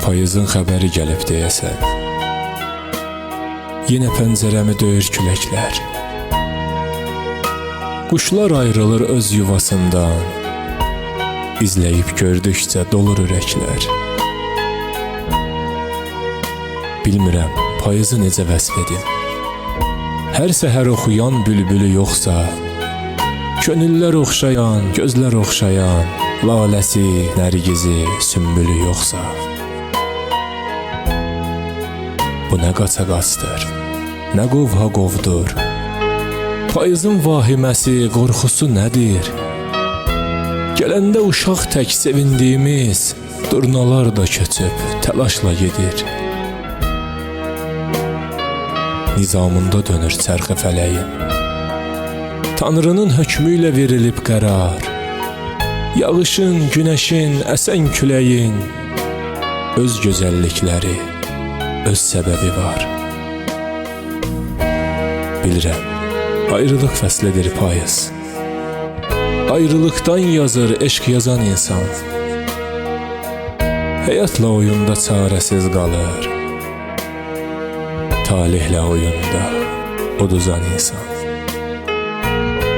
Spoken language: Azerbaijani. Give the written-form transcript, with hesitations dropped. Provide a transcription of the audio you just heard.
Payızın xəbəri gəlib deyəsən. Yenə pəncərəmi döyür küləklər. Quşlar ayrılır öz yuvasından. İzləyib gördükcə dolur ürəklər. Bilmirəm, payızı necə vəsf edim. Hər səhər oxuyan bülbülü yoxsa, könüllər oxşayan, gözlər oxşayan, laləsi, nərgizi, sümbülü yoxsa. Bu nə qaça-qaçdır, nə qovha-qovdur. Payızın vahiməsi, qorxusu nədir? Gələndə uşaq tək sevindiyimiz, durnalar da köçüb təlaşla gedir. Nizamında dönür çərxi fələyin. Tanrının hökmü ilə verilib qərar. Yağışın, günəşin, əsən küləyin öz gözəllikləri, öz səbəbi var. Bilirəm, ayrılıq fəslidir payız. Ayrılıqdan yazır eşq yazan insan. Həyatla oyunda çarəsiz qalır. Talihlə oyunda uduzan insan.